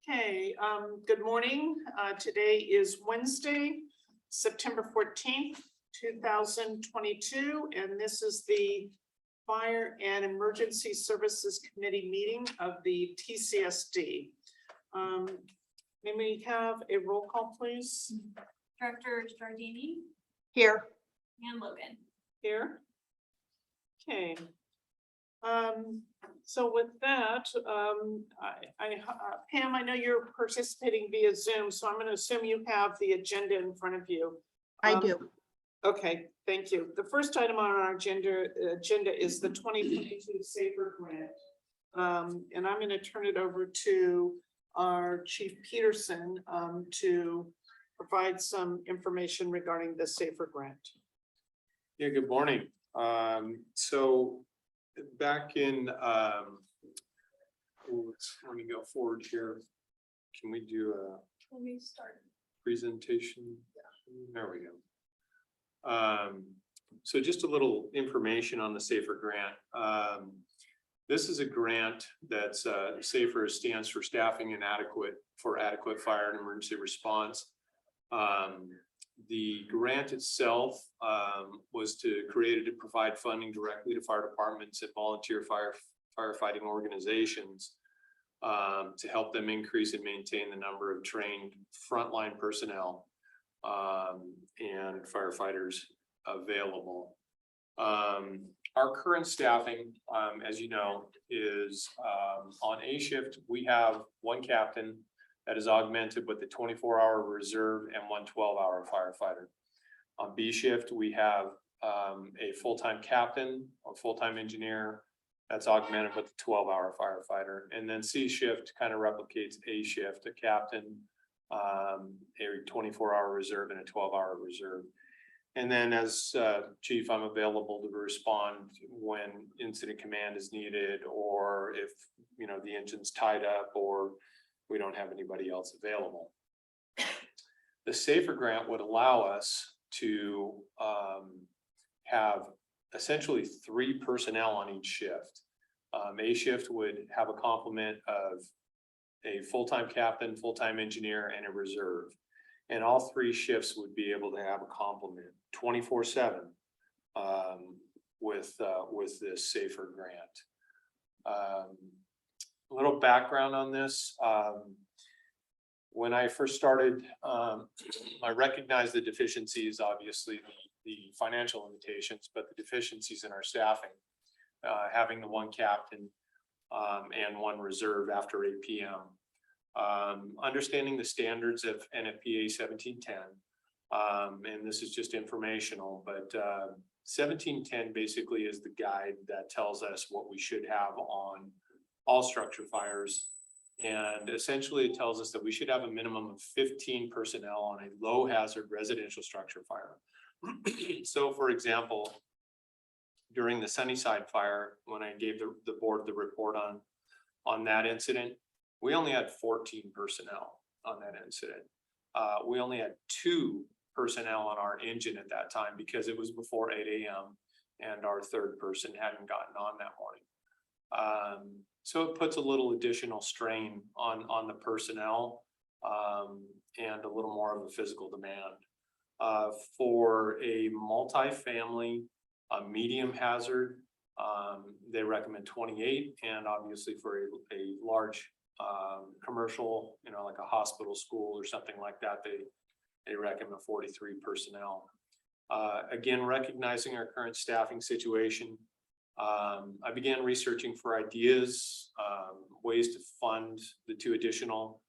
Okay, good morning. Today is Wednesday, September 14th, 2022, and this is the Fire and Emergency Services Committee meeting of the TCSD. May we have a roll call, please? Director Giardini Here. and Logan. Here. Okay. So with that, Pam, I know you're participating via Zoom, so I'm going to assume you have the agenda in front of you. I do. Okay, thank you. The first item on our agenda is the 2022 Safer Grant. And I'm going to turn it over to our Chief Peterson to provide some information regarding the Safer Grant. Yeah, good morning. So back in, let me go forward here. Can we do a When we start. presentation? There we go. So just a little information on the Safer Grant. This is a grant that's SAFER stands for Staffing and Adequate Fire and Emergency Response. The grant itself was created to provide funding directly to fire departments and volunteer firefighting organizations to help them increase and maintain the number of trained frontline personnel and firefighters available. Our current staffing, as you know, is on A shift, we have one captain that is augmented with the 24-hour reserve and one 12-hour firefighter. On B shift, we have a full-time captain, a full-time engineer that's augmented with the 12-hour firefighter. And then C shift kind of replicates A shift, a captain, a 24-hour reserve and a 12-hour reserve. And then as chief, I'm available to respond when incident command is needed, or if the engine's tied up or we don't have anybody else available. The Safer Grant would allow us to have essentially 3 personnel on each shift. A shift would have a complement of a full-time captain, full-time engineer, and a reserve. And all 3 shifts would be able to have a complement 24/7 with this Safer Grant. A little background on this. When I first started, I recognized the deficiencies, obviously the financial limitations, but the deficiencies in our staffing, having the one captain and one reserve after 8 p.m. Understanding the standards of NFPA 1710, and this is just informational, but 1710 basically is the guide that tells us what we should have on all structure fires. And essentially it tells us that we should have a minimum of 15 personnel on a low hazard residential structure fire. So for example, during the Sunnyside fire, when I gave the board the report on that incident, we only had 14 personnel on that incident. We only had 2 personnel on our engine at that time because it was before 8 a.m. and our 3rd person hadn't gotten on that morning. So it puts a little additional strain on the personnel and a little more of a physical demand. For a multifamily, a medium hazard, they recommend 28, and obviously for a large commercial, like a hospital, school, or something like that, they recommend 43 personnel. Again, recognizing our current staffing situation, I began researching for ideas, ways to fund the 2 additional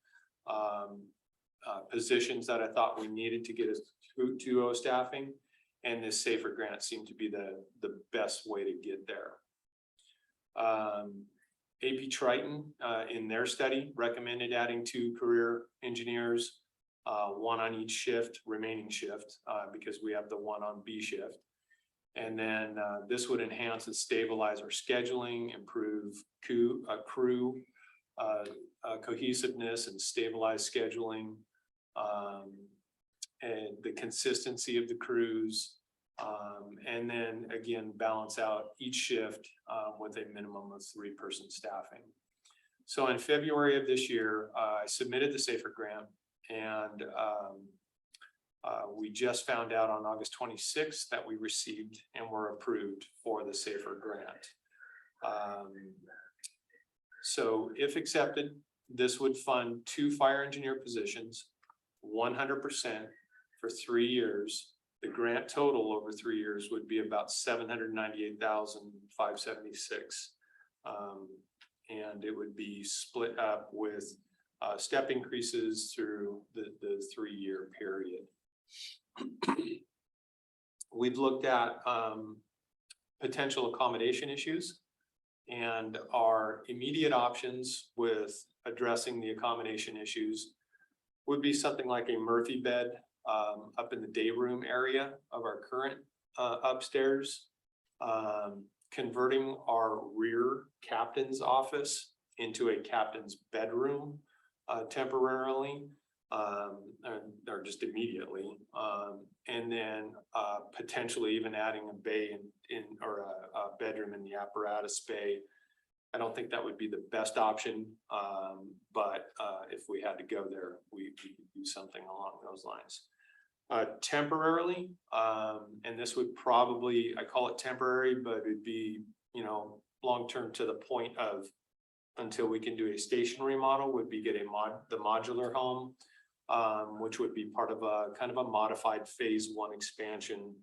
positions that I thought we needed to get us to 2.0 staffing, and this Safer Grant seemed to be the best way to get there. AP Triton in their study recommended adding 2 career engineers, 1 on each shift, remaining shift, because we have the 1 on B shift. And then this would enhance and stabilize our scheduling, improve crew cohesiveness and stabilize scheduling, and the consistency of the crews, and then again balance out each shift with a minimum of 3-person staffing. So in February of this year, I submitted the SAFER grant and we just found out on August 26th that we received and were approved for the SAFER grant. So if accepted, this would fund 2 fire engineer positions, 100% for 3 years. The grant total over 3 years would be about $798,576. And it would be split up with step increases through the 3-year period. We've looked at potential accommodation issues, and our immediate options with addressing the accommodation issues would be something like a Murphy bed up in the day room area of our current upstairs. Converting our rear captain's office into a captain's bedroom temporarily, or just immediately. And then potentially even adding a bay or a bedroom in the apparatus bay. I don't think that would be the best option, but if we had to go there, we could do something along those lines. Temporarily, and this would probably, I call it temporary, but it'd be, long-term to the point of until we can do a station remodel, would be get the modular home, which would be part of a kind of a modified phase 1 expansion,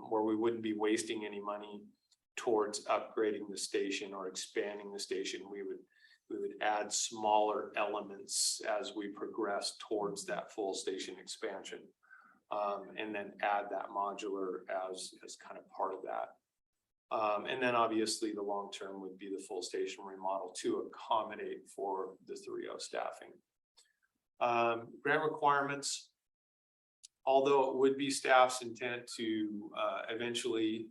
where we wouldn't be wasting any money towards upgrading the station or expanding the station. We would add smaller elements as we progress towards that full station expansion. And then add that modular as kind of part of that. And then obviously the long-term would be the full station remodel to accommodate for the 3.0 staffing. Grant requirements, although it would be staff's intent to eventually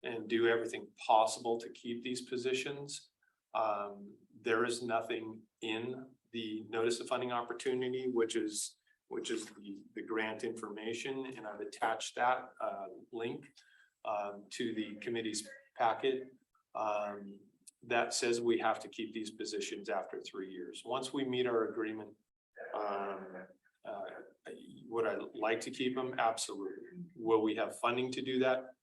and do everything possible to keep these positions, there is nothing in the notice of funding opportunity, which is the grant information, and I've attached that link to the committee's packet that says we have to keep these positions after 3 years. Once we meet our agreement, would I like to keep them? Absolutely. Will we have funding to do that?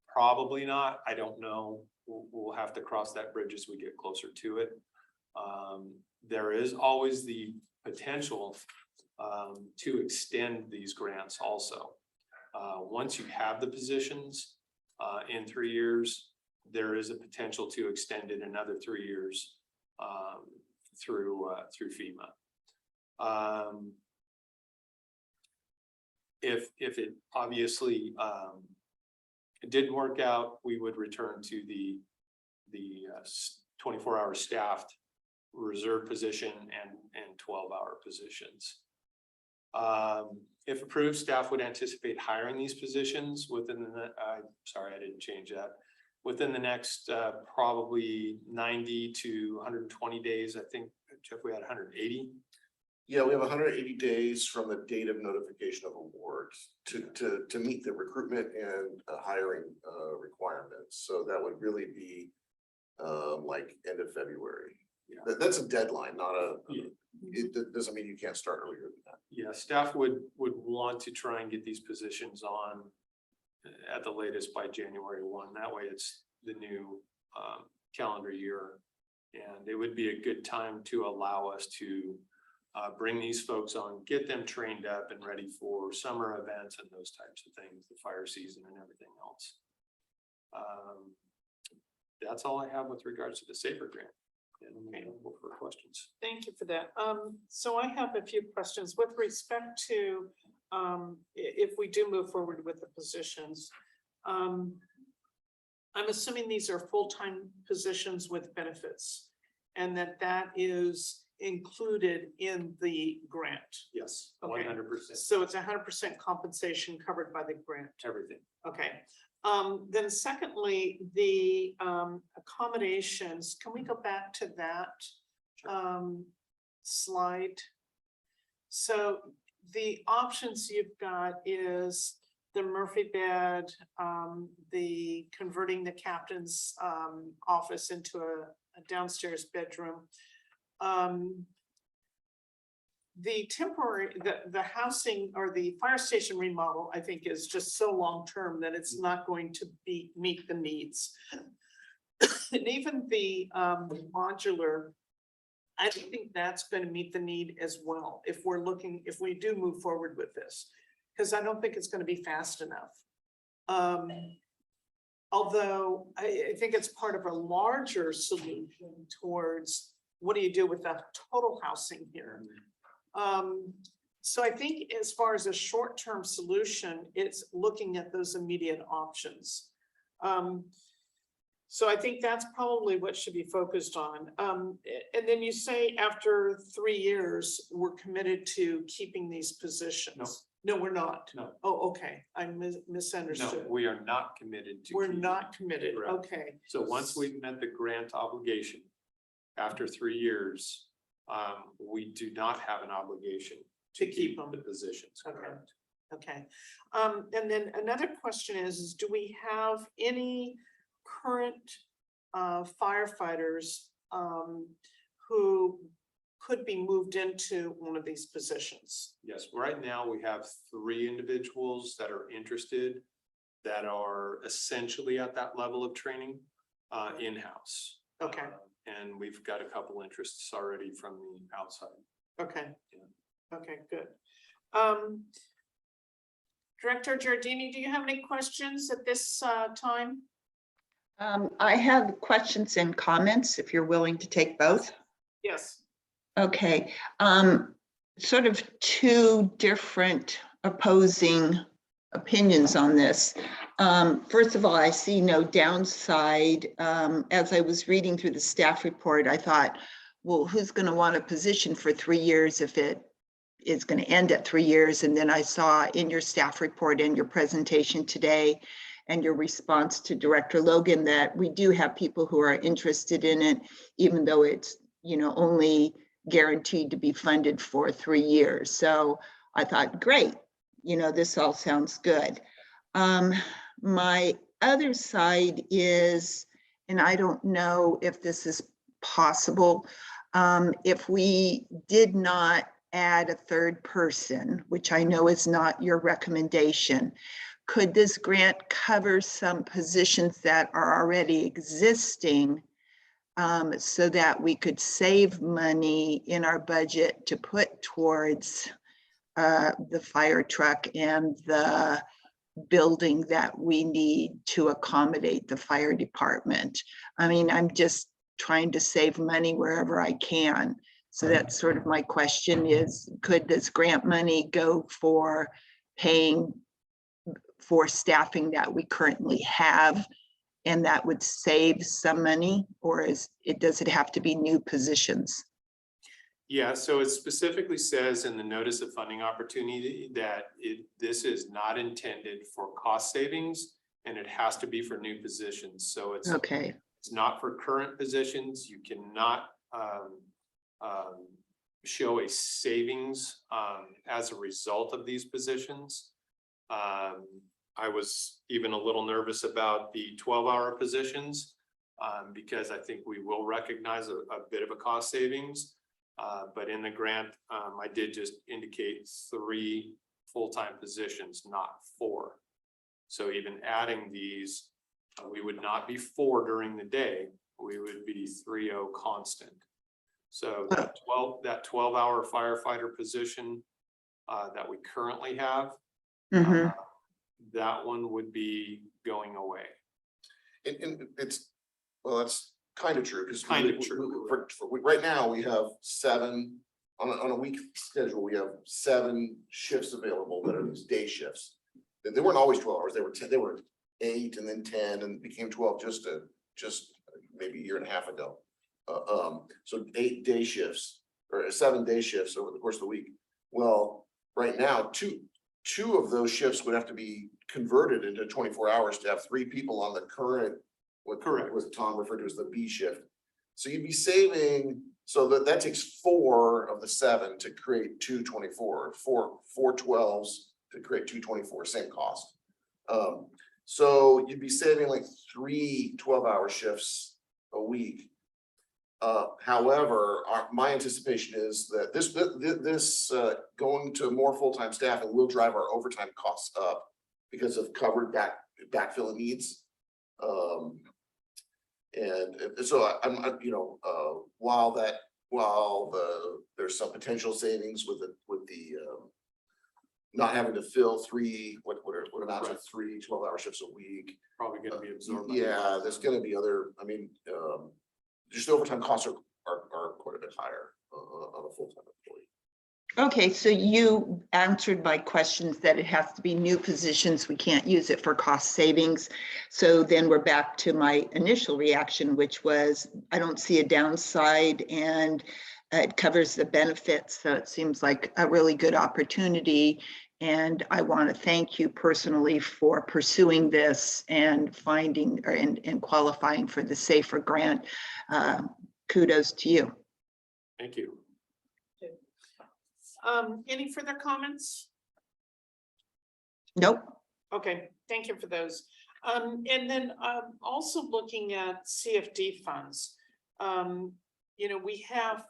Probably not. I don't know. We'll have to cross that bridge as we get closer to it. There is always the potential to extend these grants also. Once you have the positions in 3 years, there is a potential to extend it another 3 years through FEMA. If it obviously it didn't work out, we would return to the 24-hour staffed reserve position and 12-hour positions. If approved, staff would anticipate hiring these positions within the, sorry, I didn't change that. Within the next probably 90 to 120 days. I think, Jeff, we had 180. Yeah, we have 180 days from the date of notification of award to meet the recruitment and hiring requirements. So that would really be like end of February. Yeah. That's a deadline, not a. Yeah. It doesn't mean you can't start earlier than that. Yeah, staff would want to try and get these positions on at the latest by January 1. That way it's the new calendar year. And it would be a good time to allow us to bring these folks on, get them trained up and ready for summer events and those types of things, the fire season and everything else. That's all I have with regards to the SAFER grant. And available for questions. Thank you for that. So I have a few questions with respect to if we do move forward with the positions. I'm assuming these are full-time positions with benefits and that is included in the grant. Yes, Okay. 100%. So it's 100% compensation covered by the grant. Everything. Okay. Then secondly, the accommodations, can we go back to that slide? So the options you've got is the Murphy bed, the converting the captain's office into an downstairs bedroom. The temporary, the housing or the fire station remodel, I think, is just so long-term that it's not going to meet the needs. And even the modular, I don't think that's going to meet the need as well if we do move forward with this, because I don't think it's going to be fast enough. Although I think it's part of a larger solution towards what do you do with that total housing here? So I think as far as a short-term solution, it's looking at those immediate options. So I think that's probably what should be focused on. And then you say after 3 years, we're committed to keeping these positions. No, we're not. No. Oh, okay. I No, misunderstood. we are not committed to. We're keeping not it. committed. Correct. Okay. So once we've met the grant obligation, after 3 years, we do not have an obligation To keep them. the positions. Okay. Correct. Okay. And then another question is do we have any current firefighters who could be moved into one of these positions? Yes, right now we have 3 individuals that are interested that are essentially at that level of training in-house. Okay, And we've got a couple interests already from the outside. okay. Yeah. Okay, good. Director Giardini, do you have any questions at this time? I have questions and comments if you're willing to take both. Yes. Okay, sort of 2 different opposing opinions on this. First of all, I see no downside. As I was reading through the staff report, I thought, well, who's going to want a position for 3 years if it is going to end at 3 years? And then I saw in your staff report and your presentation today and your response to Director Logan that we do have people who are interested in it, even though it's, only guaranteed to be funded for 3 years. So I thought, great, this all sounds good. My other side is, and I don't know if this is possible, if we did not add a 3rd person, which I know is not your recommendation, could this grant cover some positions that are already existing so that we could save money in our budget to put towards the fire truck and the building that we need to accommodate the fire department? I mean, I'm just trying to save money wherever I can. So that's sort of my question is, could this grant money go for paying for staffing that we currently have, and that would save some money, or does it have to be new positions? Yeah, so it specifically says in the notice of funding opportunity that this is not intended for cost savings and it has to be for new positions. So it's not for current positions. You cannot show a savings as a result of these positions. I was even a little nervous about the 12-hour positions because I think we will recognize a bit of a cost savings. But in the grant, I did just indicate 3 full-time positions, not 4. So even adding these, we would not be 4 during the day. We would be 3-0 constant. So that 12-hour firefighter position that we currently have, that one would be going away. And it's, well, that's kind of true, because Kind of true. Right now, we have 7, on a week schedule, we have 7 shifts available that are these day shifts. They weren't always 12 hours, they were 8 and then 10 and became 12 just maybe a year and a half ago. So 8 day shifts or 7 day shifts over the course of the week. Well, right now, two of those shifts would have to be converted into 24 hours to have 3 people on the current, what Tom referred to as the B shift. So you'd be saving, so that takes 4 of the 7 to create 2 24, 4 12s to create 2 24, same cost. So you'd be saving like 3 12-hour shifts a week. However, my anticipation is that this going to more full-time staffing will drive our overtime costs up because of covered backfilling needs. And so I'm, you know, while there's some potential savings with the not having to fill three, what amounts to 3 12-hour shifts a week. Probably gonna be absorbed. by the Yeah, cost. there's gonna be other, I mean, just overtime costs are quite a bit higher on a full-time employee. Okay, so you answered my questions that it has to be new positions. We can't use it for cost savings. So then we're back to my initial reaction, which was, I don't see a downside and it covers the benefits. So it seems like a really good opportunity. And I want to thank you personally for pursuing this and finding and qualifying for the SAFER grant. Kudos to you. Thank you. Any further comments? Nope. Okay, thank you for those. And then also looking at CFD funds. You know, we have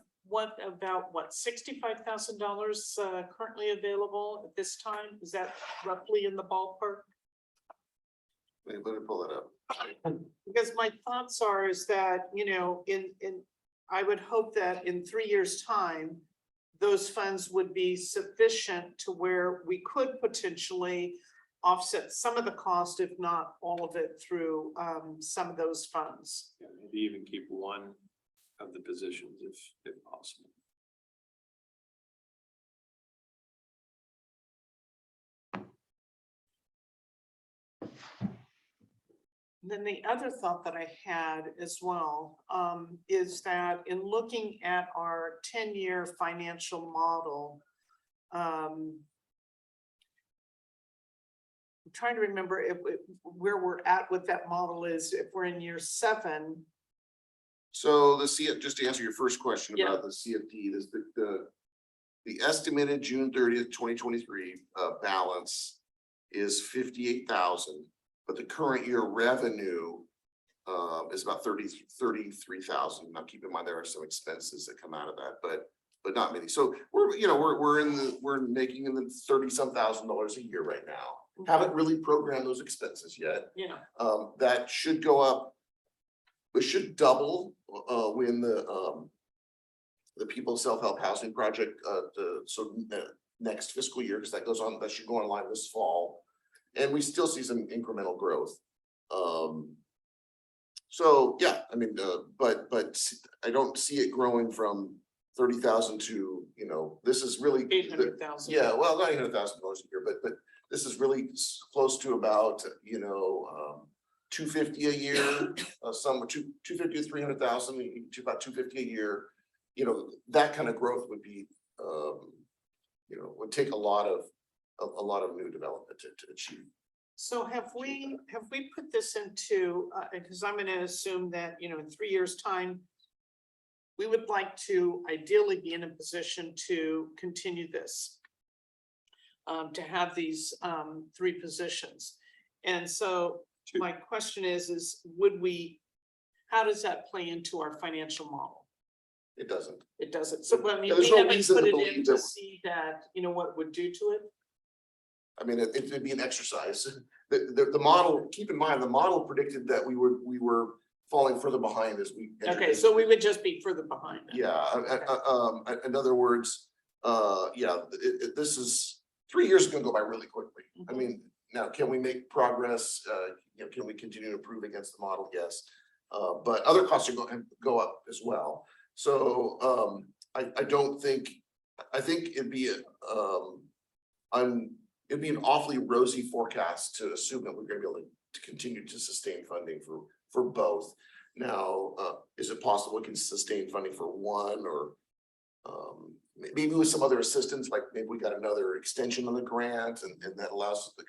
about $65,000 currently available at this time. Is that roughly in the ballpark? Let me pull that up. Because my thoughts are is that, you know, I would hope that in 3 years' time, those funds would be sufficient to where we could potentially offset some of the cost, if not all of it, through some of those funds. Yeah, maybe even keep one of the positions if possible. Then the other thought that I had as well is that in looking at our 10-year financial model, I'm trying to remember where we're at with that model is if we're in year 7. So just to answer your first question Yeah. about the CFD, this the estimated June 30th, 2023 balance is 58,000, but the current year revenue is about 33,000. Now keep in mind there are some expenses that come out of that, but not many. So we're making in the $30-some thousand a year right now. Haven't really programmed those expenses yet. Yeah. That should go up. It should double when the People's Self-Help Housing Project, next fiscal year, because that should go online this fall. And we still see some incremental growth. So yeah, I mean, but I don't see it growing from 30,000 to, you know, this is really 800,000. Yeah, well, not $800,000 a year, but this is really close to about, you know, 250 a year, some 250 to 300,000 to about 250 a year. You know, that kind of growth would be, you know, would take a lot of new development to achieve. So have we put this into, because I'm going to assume that, you know, in 3 years' time, we would like to ideally be in a position to continue this, to have these 3 positions. And so my question is how does that play into our financial model? It doesn't. It doesn't. So, I mean, There's we no haven't reason put to it in believe to that- see that, you know, what it would do to it. I mean, it would be an exercise. The model, keep in mind, the model predicted that we were falling further behind as we. Okay, so we would just be further behind. then. Yeah, in other words, this is 3 years is gonna go by really quickly. I mean, now, can we make progress? You know, can we continue to improve against the model? Yes. But other costs are going to go up as well. So I don't think, I think it'd be an awfully rosy forecast to assume that we're gonna be able to continue to sustain funding for both. Now, is it possible we can sustain funding for one, or maybe with some other assistance, like maybe we got another extension on the grant and that allows the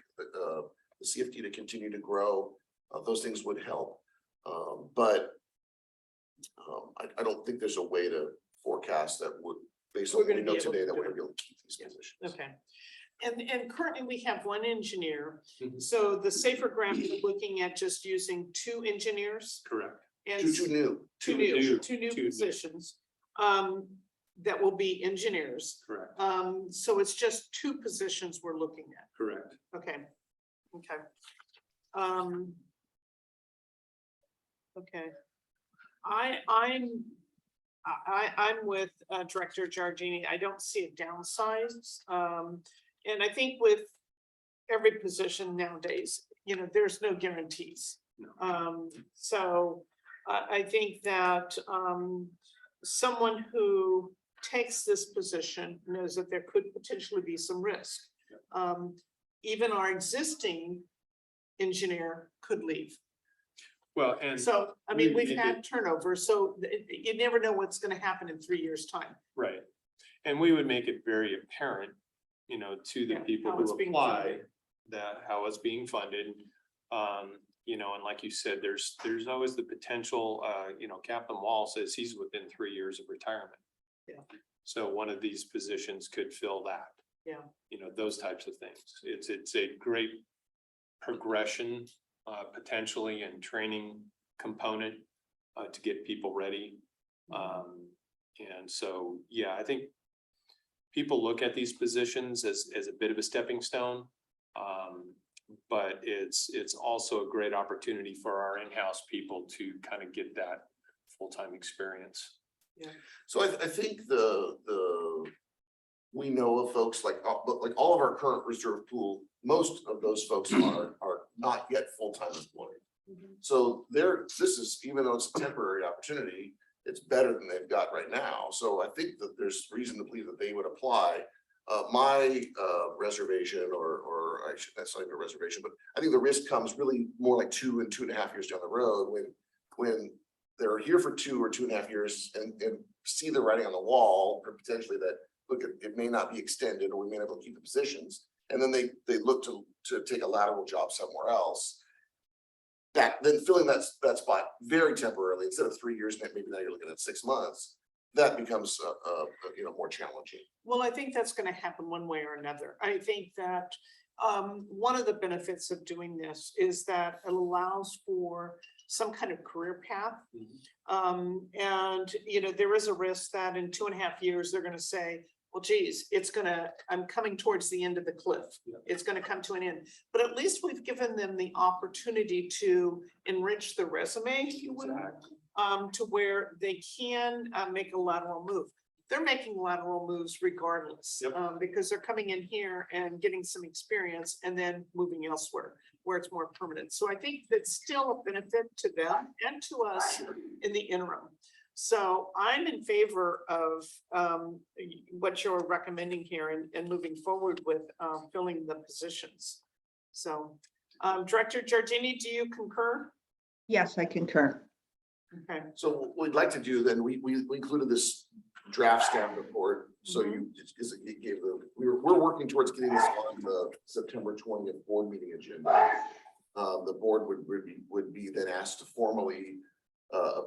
CFD to continue to grow. Those things would help. But I don't think there's a way to forecast that would, based on We're what we gonna know be able today, to that do we're it. gonna be able to keep these Yeah. positions. Okay. And currently we have 1 engineer. Mhm. So the SAFER grant, we're looking at just using 2 engineers. Correct. And Two new. two new positions, that will be engineers. Correct, So it's just two positions we're looking at. correct. Okay, okay. Um. Okay. I'm with Director Giardini. I don't see a downside. And I think with every position nowadays, you know, there's no guarantees. No. So I think that someone who takes this position knows that there could potentially be some risk. Even our existing engineer could leave. Well, and. So, I mean, we we've need had turnover, so you never know what's gonna happen in 3 years' time. Right, and we would make it very apparent, you know, to the Yeah, people how it's who being apply, funded. that how it's being funded. You know, and like you said, there's always the potential, you know, Captain Wall says he's within 3 years of retirement. Yeah. So one of these positions could fill that. Yeah. You know, those types of things. It's a great progression, potentially, and training component, to get people ready. And so, yeah, I think people look at these positions as a bit of a stepping stone. But it's also a great opportunity for our in-house people to kind of get that full-time experience. So I think we know of folks like all of our current reserve pool, most of those folks are not yet full-time employed. So this is, even though it's a temporary opportunity, it's better than they've got right now. So I think that there's reason to believe that they would apply. My reservation, or I should, that's not even a reservation, but I think the risk comes really more like 2 and 2.5 years down the road when they're here for 2 or 2.5 years and see the writing on the wall, or potentially that, look, it may not be extended, or we may not be able to keep the positions. And then they look to take a lateral job somewhere else. Then filling that spot very temporarily, instead of 3 years, maybe now you're looking at 6 months, that becomes you know, more challenging. Well, I think that's gonna happen one way or another. I think that one of the benefits of doing this is that it allows for some kind of career path. And, you know, there is a risk that in 2.5 years, they're gonna say, well, geez, I'm coming towards the end of the cliff. Yeah. It's gonna come to an end. But at least we've given them the opportunity to enrich the resume, if you will, to where they can make a lateral move. They're making lateral moves regardless. Yep. Because they're coming in here and getting some experience and then moving elsewhere where it's more permanent. So I think that's still a benefit to them and to us in the interim. So I'm in favor of what you're recommending here and moving forward with filling the positions. So Director Giardini, do you concur? Yes, I concur. Okay. So what we'd like to do then, we included this draft staff report. So it gave we're working towards getting this on the September 20th board meeting agenda. The board would be then asked to formally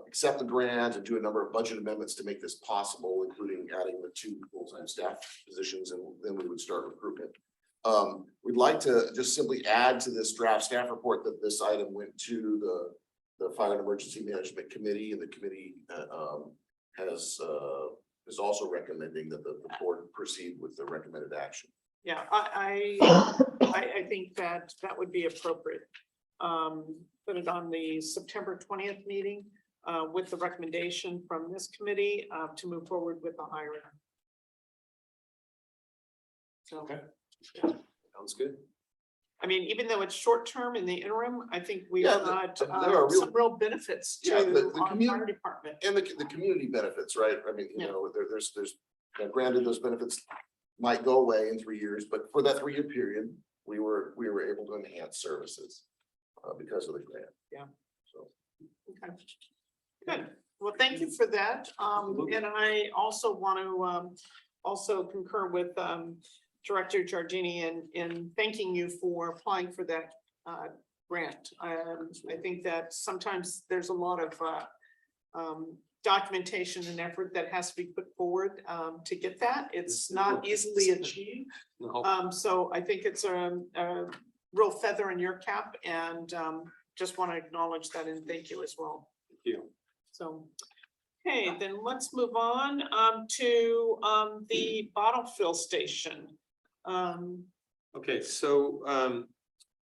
accept the grant and do a number of budget amendments to make this possible, including adding the 2 full-time staff positions, and then we would start recruitment. We'd like to just simply add to this draft staff report that this item went to the Fire and Emergency Management Committee, and the committee is also recommending that the board proceed with the recommended action. Yeah, I think that would be appropriate. Put it on the September 20th meeting with the recommendation from this committee to move forward with the hiring. So, Okay. Sounds good. I mean, even though it's short term in the interim, I think we've Yeah, got there are some real benefits Yeah, to the our community- fire department. And the community benefits, right? I mean, you Yeah. know, there's granted, those benefits might go away in 3 years, but for that 3-year period, we were able to enhance services because of the grant. Yeah. So. Okay. Good. Well, thank you for that. And I also want to also concur with Director Giardini in thanking you for applying for that grant. I think that sometimes there's a lot of documentation and effort that has to be put forward to get that. It's not easily achieved. No, So I think it's a real feather in your cap, and just want to acknowledge that and thank you as well. thank you. So, okay, then let's move on to the bottle fill station. Okay, so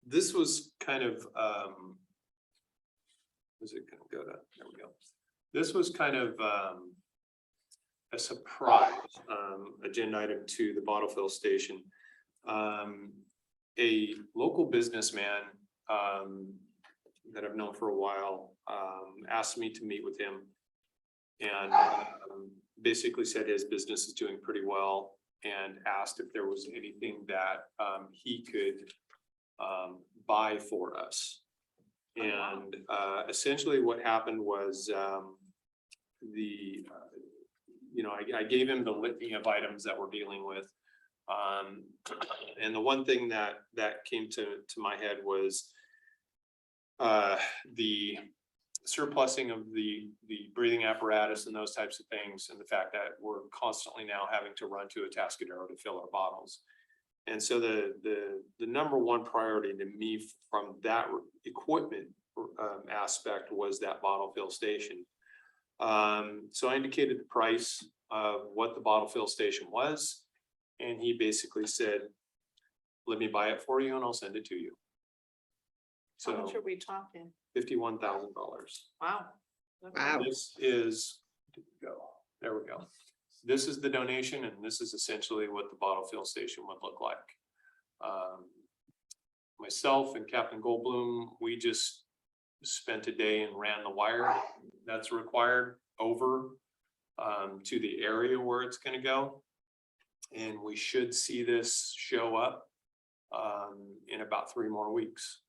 this was kind of was it gonna go to, there we go. This was kind of a surprise agenda item to the bottle fill station. A local businessman that I've known for a while asked me to meet with him and basically said his business is doing pretty well and asked if there was anything that he could buy for us. And essentially what happened was I gave him the litany of items that we're dealing with. And the one thing that came to my head was the surplusing of the breathing apparatus and those types of things, and the fact that we're constantly now having to run to Atascadero to fill our bottles. And so the number one priority to me from that equipment aspect was that bottle fill station. So I indicated the price of what the bottle fill station was, and he basically said, let me buy it for you and I'll send it to you. How So much are we talking? $51,000. Wow. Wow. This is, there we go. This is the donation, and this is essentially what the bottle fill station would look like. Myself and Captain Goldblum, we just spent a day and ran the wire that's required over to the area where it's gonna go. And we should see this show up in about 3 more weeks.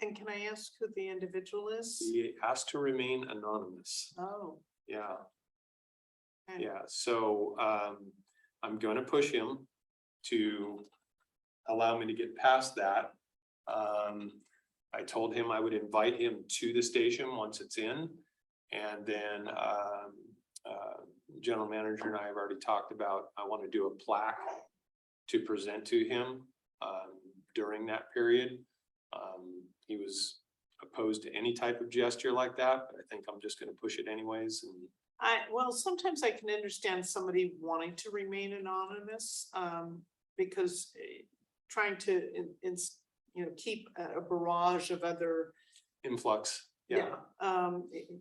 And can I ask who the individual is? He has to remain anonymous. Oh. Yeah. Okay. Yeah, so I'm gonna push him to allow me to get past that. I told him I would invite him to the station once it's in. And then general manager and I have already talked about, I want to do a plaque to present to him during that period. He was opposed to any type of gesture like that, but I think I'm just gonna push it anyways. And Well, sometimes I can understand somebody wanting to remain anonymous, because trying to, keep a barrage of other, influx, yeah,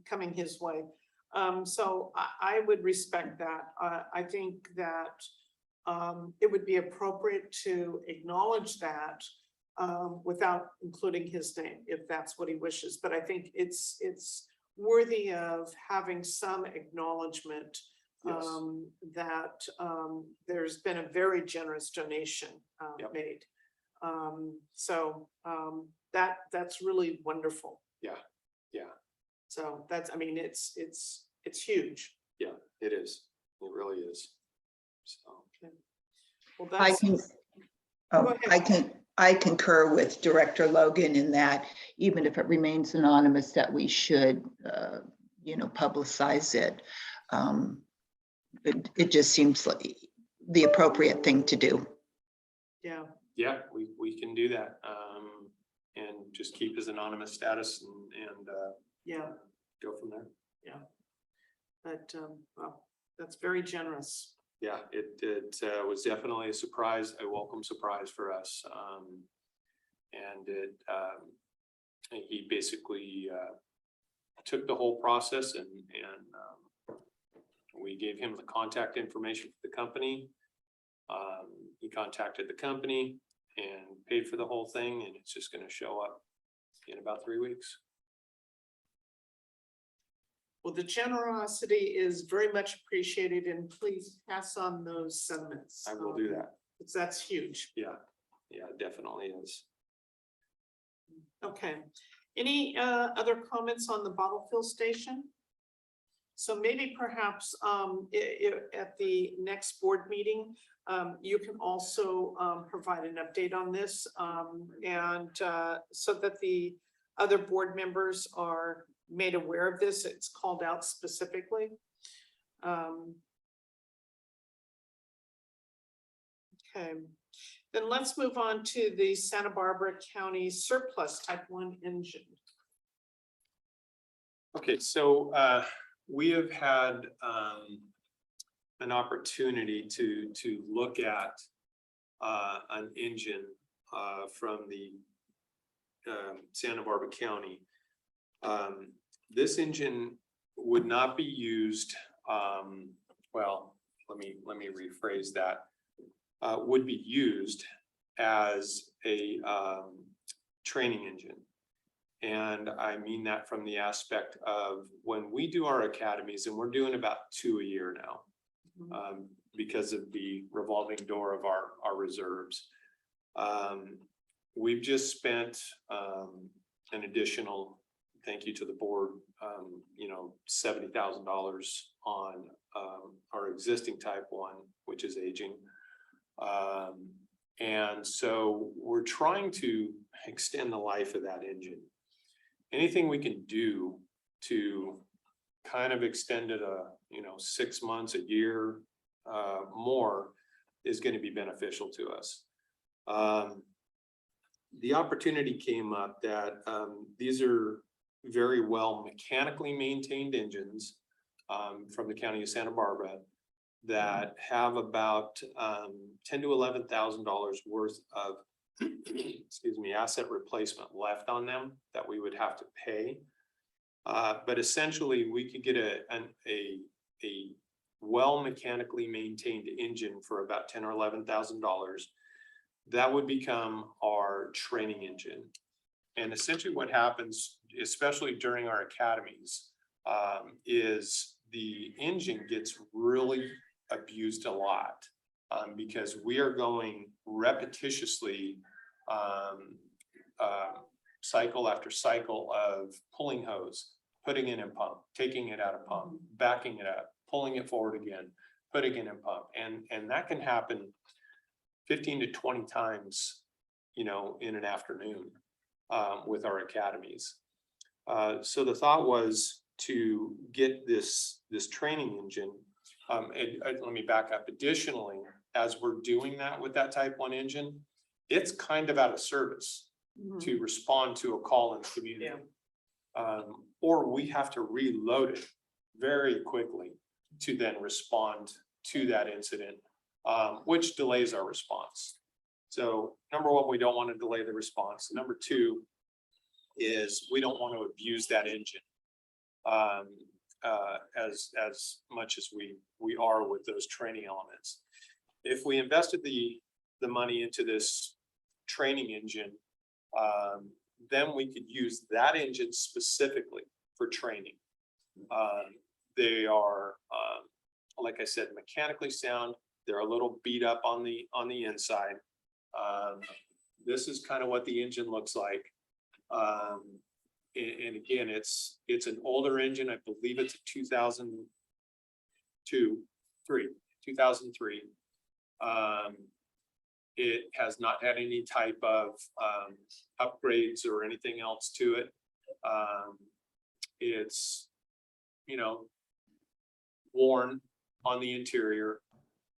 coming his way. So I would respect that. I think that it would be appropriate to acknowledge that without including his name, if that's what he wishes. But I think it's worthy of having some acknowledgement Yes. that there's been a very generous donation Yep. made. So that's really wonderful. Yeah. So that's, I mean, it's huge. Yeah, it is. It really is. So, Well, I that's, can, Go oh, ahead. I concur with Director Logan in that even if it remains anonymous, that we should, publicize it. It just seems like the appropriate thing to do. yeah, yeah, we can do that. And just keep his anonymous status and yeah, go from there. but, well, that's very generous. Yeah, it was definitely a surprise, a welcome surprise for us. And he basically took the whole process and we gave him the contact information for the company. He contacted the company and paid for the whole thing, and it's just gonna show up in about 3 weeks. Well, the generosity is very much appreciated, and please pass on those sentiments. I will do that. Because that's huge. Yeah, it definitely is. Okay, any other comments on the bottle fill station? So maybe perhaps at the next board meeting, you can also provide an update on this, and so that the other board members are made aware of this. It's called out specifically. Okay, then let's move on to the Santa Barbara County surplus type 1 engine. Okay, so we have had an opportunity to look at an engine from the Santa Barbara County. This engine would not be used, well, let me rephrase that. Would be used as a training engine. And I mean that from the aspect of when we do our academies, and we're doing about 2 a year now, because of the revolving door of our reserves. We've just spent an additional, thank you to the board, $70,000 on our existing type 1, which is aging. And so we're trying to extend the life of that engine. Anything we can do to kind of extend it 6 months, a year, more is going to be beneficial to us. The opportunity came up that these are very well mechanically maintained engines from the county of Santa Barbara that have about $10,000 to $11,000 worth of excuse me, asset replacement left on them that we would have to pay. But essentially we could get a well mechanically maintained engine for about $10,000 or $11,000. That would become our training engine. And essentially what happens, especially during our academies, is the engine gets really abused a lot because we are going repetitiously cycle after cycle of pulling hose, putting it in pump, taking it out of pump, backing it up, pulling it forward again, putting it in pump. And that can happen 15 to 20 times, in an afternoon with our academies. So the thought was to get this training engine. And let me back up. Additionally, as we're doing that with that type 1 engine, it's kind of out of service to respond to a call in the community. Or we have to reload it very quickly to then respond to that incident, which delays our response. So number one, we don't want to delay the response. Number two is we don't want to abuse that engine as much as we are with those training elements. If we invested the money into this training engine, then we could use that engine specifically for training. They are, like I said, mechanically sound. They're a little beat up on the inside. This is kind of what the engine looks like. And again, it's an older engine. I believe it's a 2003. It has not had any type of upgrades or anything else to it. It's, worn on the interior,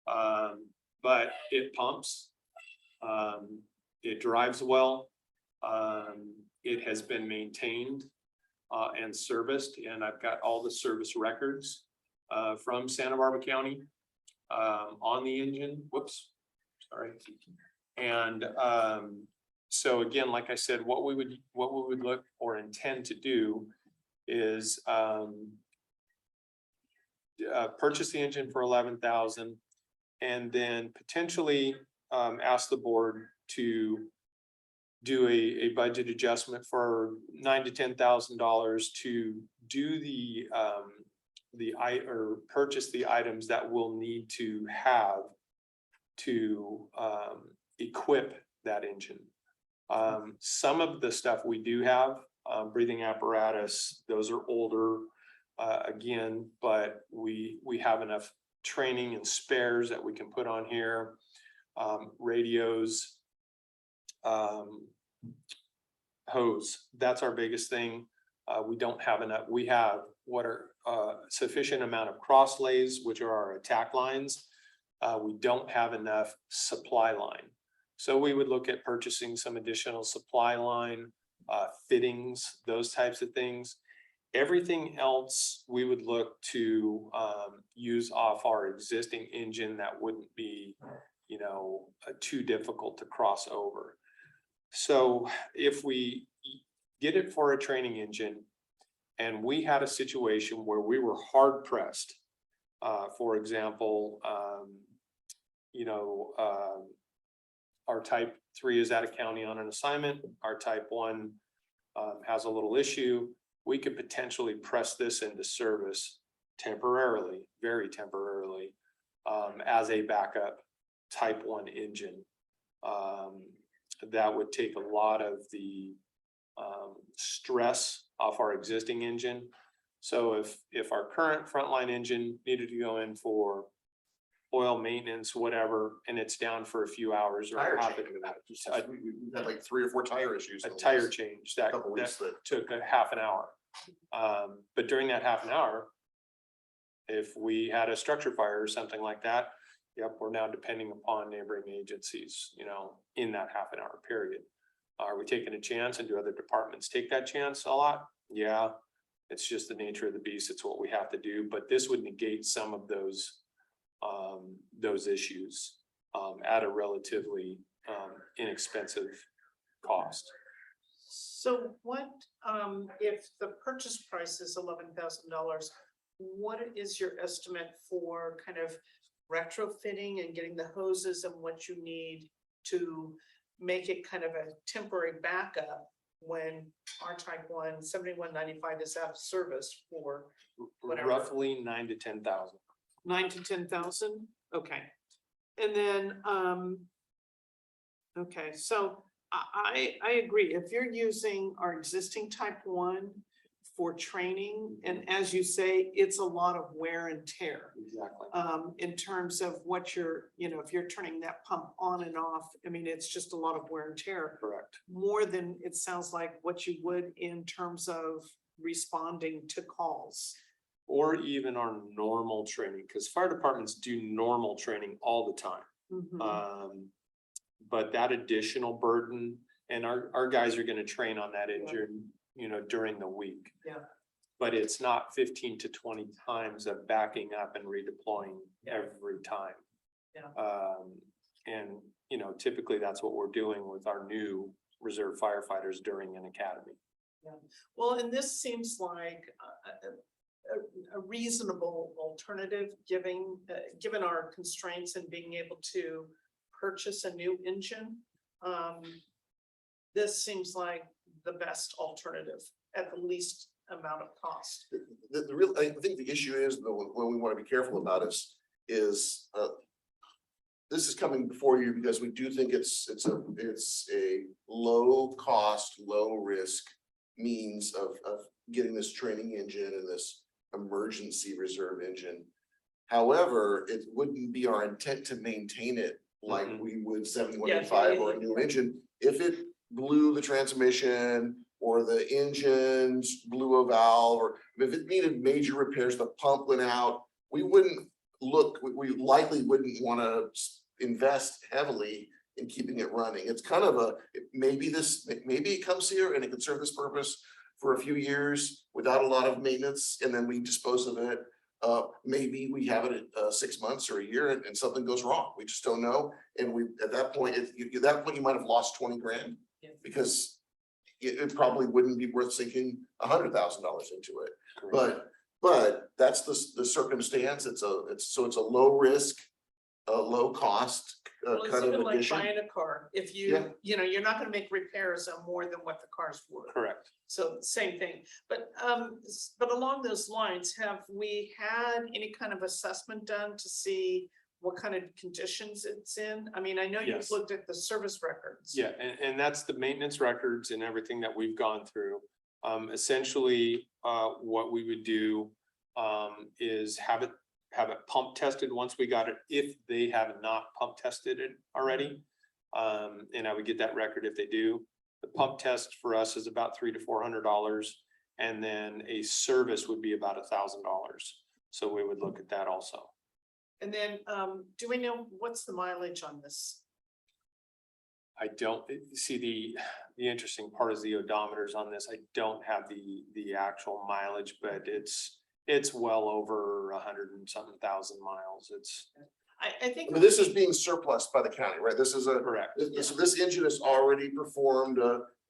but it pumps. It drives well. It has been maintained and serviced, and I've got all the service records from Santa Barbara County on the engine. Whoops, sorry. And so again, like I said, what we would look or intend to do is purchase the engine for $11,000, and then potentially ask the board to do a budget adjustment for $9,000 to $10,000 to do or purchase the items that we'll need to have to equip that engine. Some of the stuff we do have, breathing apparatus, those are older again, but we have enough training and spares that we can put on here. Radios, hose, that's our biggest thing. We don't have enough. We have what are sufficient amount of cross lays, which are our attack lines. We don't have enough supply line. So we would look at purchasing some additional supply line, fittings, those types of things. Everything else, we would look to use off our existing engine that wouldn't be, you know, too difficult to cross over. So if we get it for a training engine and we had a situation where we were hard pressed, for example, you know, our type 3 is out of county on an assignment, our type 1 has a little issue, we could potentially press this into service temporarily, very temporarily, as a backup type 1 engine. That would take a lot of the stress off our existing engine. So if our current frontline engine needed to go in for oil maintenance, whatever, and it's down for a few hours or Tire half change. a- We've had like 3 or 4 tire issues. a in the tire last change that Couple weeks that, took a half an hour. But during that half an hour, if we had a structure fire or something like that, yep, we're now depending upon neighboring agencies, you know, in that half an hour period. Are we taking a chance, and do other departments take that chance a lot? Yeah, it's just the nature of the beast. It's what we have to do, but this would negate some of those issues at a relatively inexpensive cost. So what, if the purchase price is $11,000, what is your estimate for kind of retrofitting and getting the hoses and what you need to make it kind of a temporary backup when our type 1 7195 is out of service for whatever. Roughly 9,000 to 10,000. 9,000 to 10,000? Okay. And then, okay, so I agree. If you're using our existing type 1 for training, and as you say, it's a lot of wear and tear. Exactly. In terms of what you're, you know, if you're turning that pump on and off, I mean, it's just a lot of wear and tear. Correct. More than it sounds like what you would in terms of responding to calls. Or even our normal training, because fire departments do normal training all the time. Mhm. But that additional burden, and our guys are gonna train on that engine, you know, during the week. Yeah. But it's not 15 to 20 times of backing up and redeploying every time. Yeah. And, you know, typically that's what we're doing with our new reserve firefighters during an academy. Well, and this seems like a reasonable alternative, given our constraints and being able to purchase a new engine. This seems like the best alternative at the least amount of cost. the real, I think the issue is, though, what we want to be careful about is this is coming before you because we do think it's a low cost, low risk means of getting this training engine and this emergency reserve engine. However, it wouldn't be our intent to maintain it like Mhm. we would 7185 or a new engine. If it blew the transmission or the engines blew a valve, or if it needed major repairs, the pump went out, we wouldn't we likely wouldn't want to invest heavily in keeping it running. It's kind of maybe it comes here and it can serve this purpose for a few years without a lot of maintenance, and then we dispose of it. Maybe we have it at 6 months or a year and something goes wrong. We just don't know. And at that point, you might have lost 20 grand Yeah. because it probably wouldn't be worth sinking $100,000 into it. But that's the circumstance. It's a low risk, low cost Well, it's kind of even like addition. buying a car. If Yeah. you're not gonna make repairs on more than what the car's worth. Correct. So same thing, but along those lines, have we had any kind of assessment done to see what kind of conditions it's in? I mean, I know you've Yes. looked at the service records. Yeah, and that's the maintenance records and everything that we've gone through. Essentially, what we would do is have it pump tested once we got it, if they have not pump tested it already. And I would get that record if they do. The pump test for us is about $300 to $400, and then a service would be about $1,000. So we would look at that also. And then, do we know what's the mileage on this? I don't see the interesting part is the odometers on this. I don't have the actual mileage, but it's well over 100 and something thousand miles. It's I think. I mean, this is being surplus by the county, right? This is a, correct. so this engine has already performed,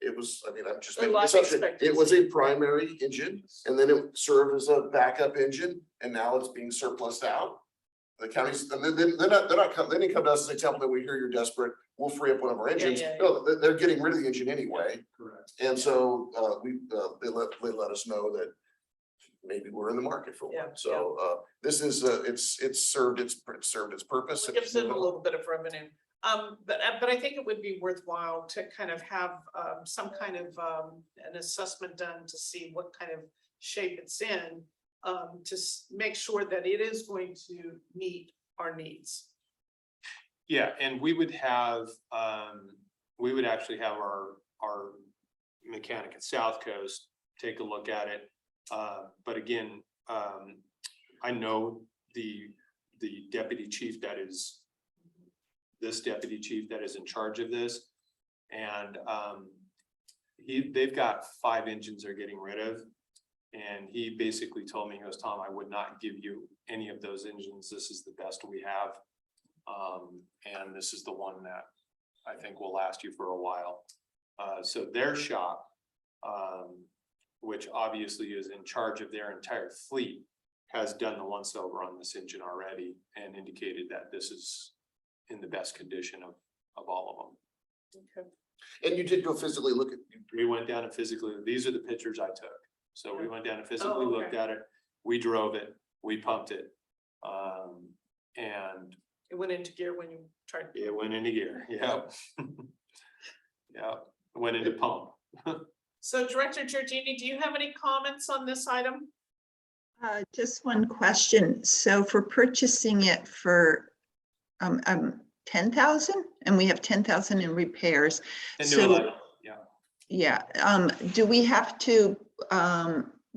it was, I mean, I'm just A making life assumption. It was a expectancy. primary engine and then it served as a backup engine and now it's being surplused out. The counties, and then they're not, they didn't come to us and say, Templeton, we hear you're desperate, we'll free up one of our engines. yeah, No, they're getting rid of the engine anyway. Correct. And so, they let us know that maybe we're in the market for Yeah, one. So, this is, it's served its purpose. It gives them a little bit of revenue. But I think it would be worthwhile to kind of have, some kind of, an assessment done to see what kind of shape it's in. To make sure that it is going to meet our needs. Yeah, and we would actually have our mechanic at South Coast take a look at it. But again, I know the deputy chief this deputy chief that is in charge of this. And they've got 5 engines they're getting rid of. And he basically told me, he goes, Tom, I would not give you any of those engines. This is the best we have. And this is the one that I think will last you for a while. So their shop, which obviously is in charge of their entire fleet, has done the once over on this engine already and indicated that this is in the best condition of all of them. Okay. And you did go physically look at, We went down and physically, these are the pictures I took. So we went down and physically Oh, okay. looked at it, we drove it, we pumped it. And It went into gear when you tried. it went into gear, yep. Yep, it went into pump. So Director Giardini, do you have any comments on this item? Just one question. So for purchasing it for 10,000 and we have 10,000 in repairs. And So, yeah, do we have to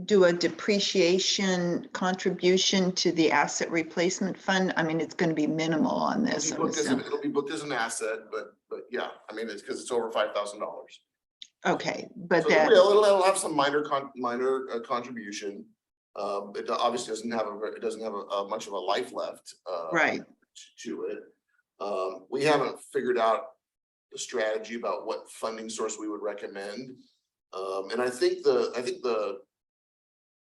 do a depreciation contribution to the asset replacement fund? I mean, it's going to be minimal on this. it'll be booked as an asset, but yeah, I mean, it's because it's over $5,000. Okay, but So that, it'll have some minor contribution. It obviously doesn't have a much of a life left. right, To it. We haven't figured out the strategy about what funding source we would recommend. And I think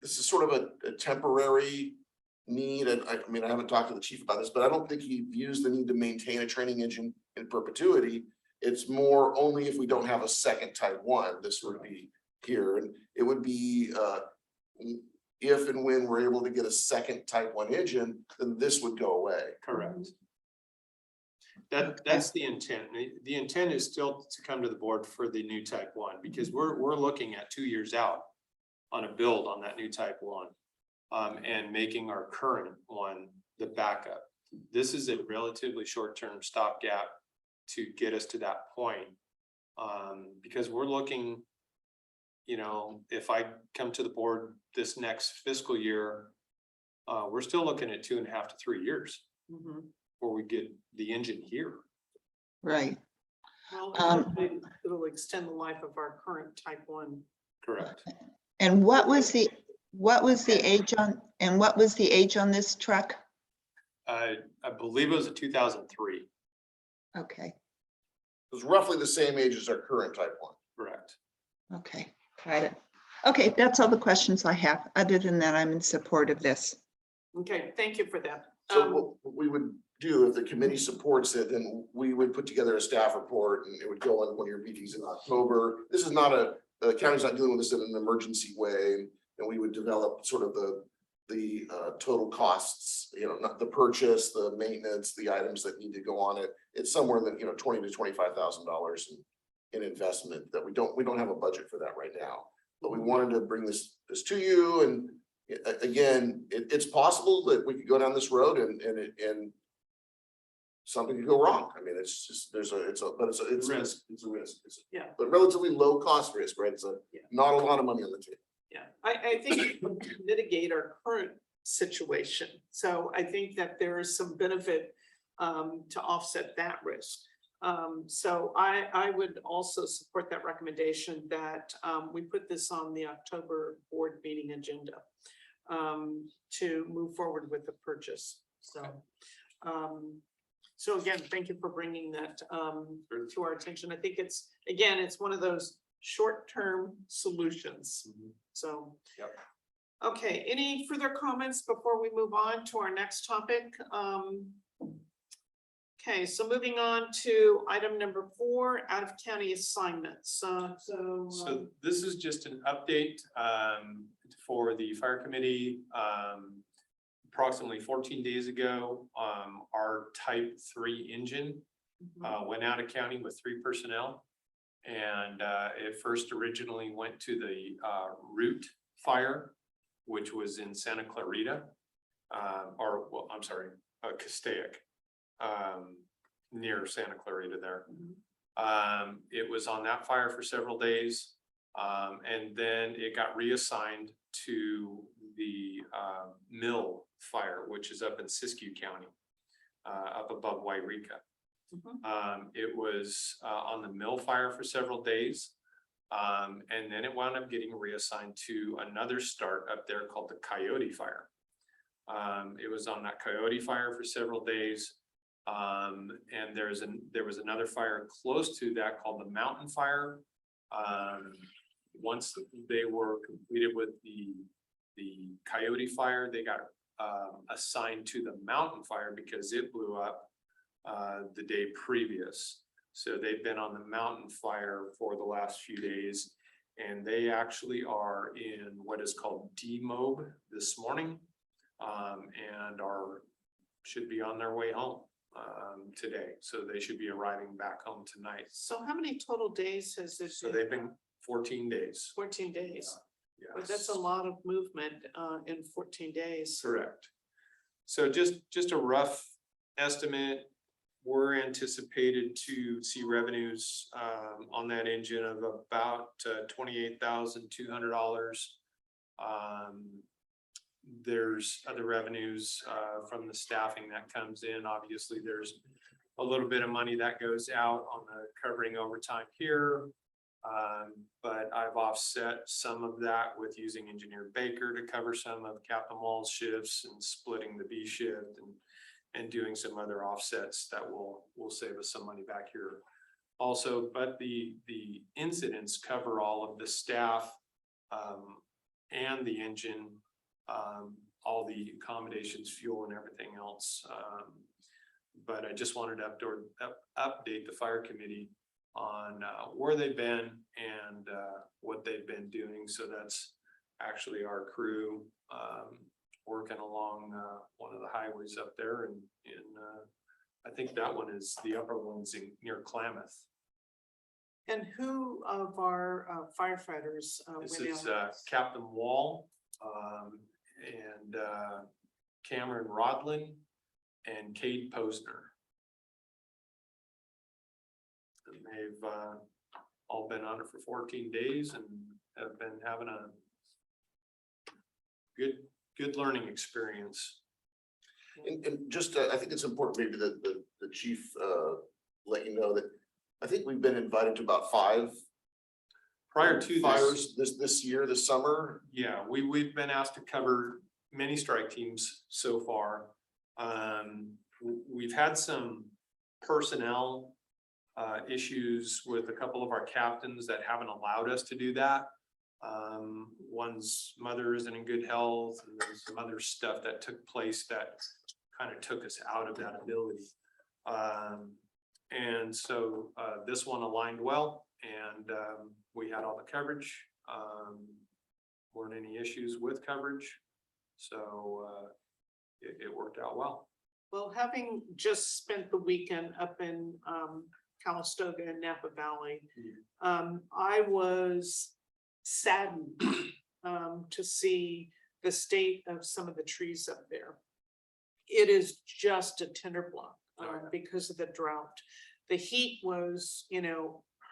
this is sort of a temporary need. And I mean, I haven't talked to the chief about this, but I don't think he views the need to maintain a training engine in perpetuity. It's more only if we don't have a second type 1, this would be here. And it would be, if and when we're able to get a second type 1 engine, then this would go away. correct. That's the intent. The intent is still to come to the board for the new type 1, because we're looking at 2 years out on a build on that new type 1. And making our current one the backup. This is a relatively short-term stopgap to get us to that point. Because we're looking, if I come to the board this next fiscal year, we're still looking at 2.5 to 3 years Mhm. before we get the engine here. right. Well, Um, it'll extend the life of our current type 1. Correct. And what was the age on this truck? I believe it was a 2003, Okay, It was roughly the same age as our current type 1. correct. okay, got it. Okay, that's all the questions I have. Other than that, I'm in support of this. Okay, thank you for that. So what we would do, if the committee supports it, then we would put together a staff report and it would go on one of your meetings in October. This is not the county's not dealing with this in an emergency way. And we would develop sort of the total costs, not the purchase, the maintenance, the items that need to go on it. It's somewhere in the, $20,000 to $25,000 in investment that we don't have a budget for that right now. But we wanted to bring this to you, and again, it's possible that we could go down this road and something could go wrong. I mean, it's just, it's a risk. Yeah. But relatively low cost risk, right? It's Yeah. not a lot of money on the table. Yeah, I think we can mitigate our current situation. So I think that there is some benefit to offset that risk. So I would also support that recommendation that we put this on the October board meeting agenda to move forward with the purchase. So, so again, thank you for bringing that to our attention. I think it's, again, it's one of those short-term solutions. So. Yep. Okay, any further comments before we move on to our next topic? Okay, so moving on to item number 4, out of county assignments. So this is just an update for the fire committee. Approximately 14 days ago, our type 3 engine went out of county with 3 personnel. And it first originally went to the Root Fire, which was in Santa Clarita, Castaic, near Santa Clarita there. It was on that fire for several days. And then it got reassigned to the Mill Fire, which is up in Siskiyou County, up above Wairika. It was on the Mill Fire for several days. And then it wound up getting reassigned to another start up there called the Coyote Fire. It was on that Coyote Fire for several days. And there was another fire close to that called the Mountain Fire. Once they were completed with the Coyote Fire, they got assigned to the Mountain Fire because it blew up the day previous. So they've been on the Mountain Fire for the last few days, and they actually are in what is called demob this morning, and should be on their way home today. So they should be arriving back home tonight. So how many total days has it? So they've been 14 days. 14 days. But Yes. that's a lot of movement in 14 days. Correct. So just a rough estimate. We're anticipated to see revenues on that engine of about $28,200. There's other revenues from the staffing that comes in. Obviously, there's a little bit of money that goes out on the covering overtime here. But I've offset some of that with using Engineer Baker to cover some of Captain Wall's shifts and splitting the B shift and doing some other offsets that will save us some money back here also. But the incidents cover all of the staff and the engine, all the accommodations, fuel and everything else. But I just wanted to update the fire committee on where they've been and what they've been doing. So that's actually our crew working along one of the highways up there, and I think that one is the upper one's near Klamath. And who of our firefighters This went is out? Captain Wall and Cameron Rodlin and Cade Posner. And they've all been on it for 14 days and have been having a good learning experience. And just, I think it's important maybe that the chief let you know that I think we've been invited to about 5 Prior to this, fires this year, this summer. yeah, we've been asked to cover many strike teams so far. We've had some personnel issues with a couple of our captains that haven't allowed us to do that. One's mother isn't in good health, and there's some other stuff that took place that kind of took us out of that ability. And so this one aligned well, and we had all the coverage. Weren't any issues with coverage, so it worked out well. Well, having just spent the weekend up in Calistoga and Napa Valley, I was saddened to see the state of some of the trees up there. It is just a tinderblock because of the drought. The heat was,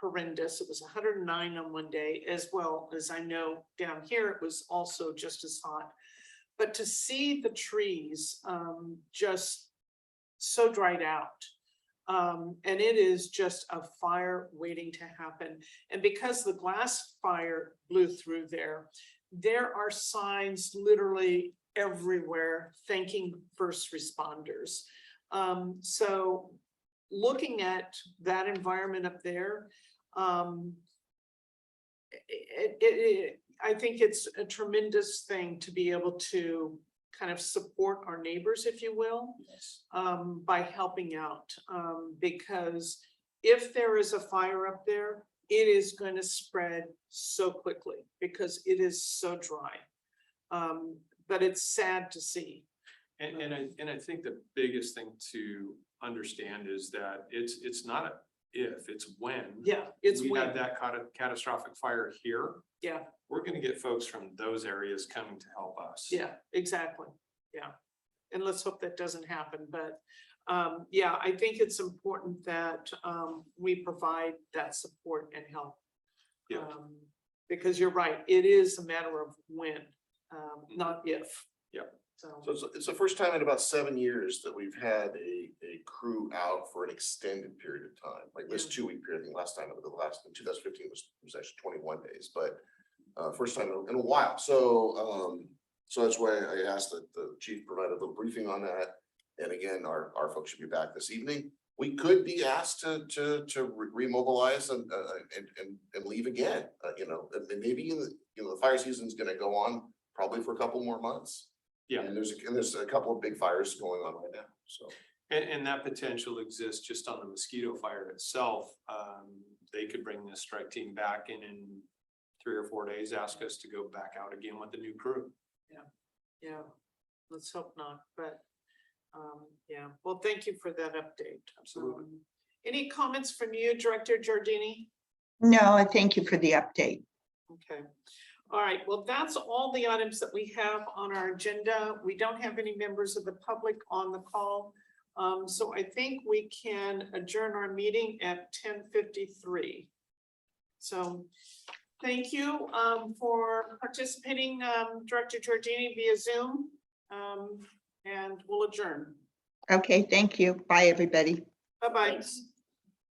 horrendous. It was 109 on one day, as well as I know down here, it was also just as hot. But to see the trees just so dried out, And it is just a fire waiting to happen. And because the glass fire blew through there are signs literally everywhere thanking first responders. So looking at that environment up there, I think it's a tremendous thing to be able to kind of support our neighbors, if you will, by helping out. Because if there is a fire up there, it is going to spread so quickly because it is so dry. But it's sad to see. And I think the biggest thing to understand is that it's not a if, it's when. Yeah, it's We when, had that catastrophic fire here, yeah, we're gonna get folks from those areas coming to help us. yeah, exactly, yeah. And let's hope that doesn't happen, but yeah, I think it's important that we provide that support and help. Yeah. Because you're right, it is a matter of when, not if. Yeah. So it's the first time in about 7 years that we've had a crew out for an extended period of time, like this Yeah. 2-week period. I think last time, the last in 2015 was actually 21 days, but first time in a while. So that's why I asked that the chief provide a little briefing on that. And again, our folks should be back this evening. We could be asked to remobilize and leave again, and maybe the fire season is going to go on probably for a couple more months. Yeah. And there's a couple of big fires going on right now, so. And that potential exists just on the mosquito fire itself. They could bring this strike team back in 3 or 4 days, ask us to go back out again with the new crew. Yeah, let's hope not, but yeah, well, thank you for that update. Absolutely. Any comments from you, Director Giardini? No, I thank you for the update. Okay, all right, well, that's all the items that we have on our agenda. We don't have any members of the public on the call. So I think we can adjourn our meeting at 10:53. So thank you for participating, Director Giardini via Zoom. And we'll adjourn. Okay, thank you. Bye, everybody. Bye-bye. Thanks.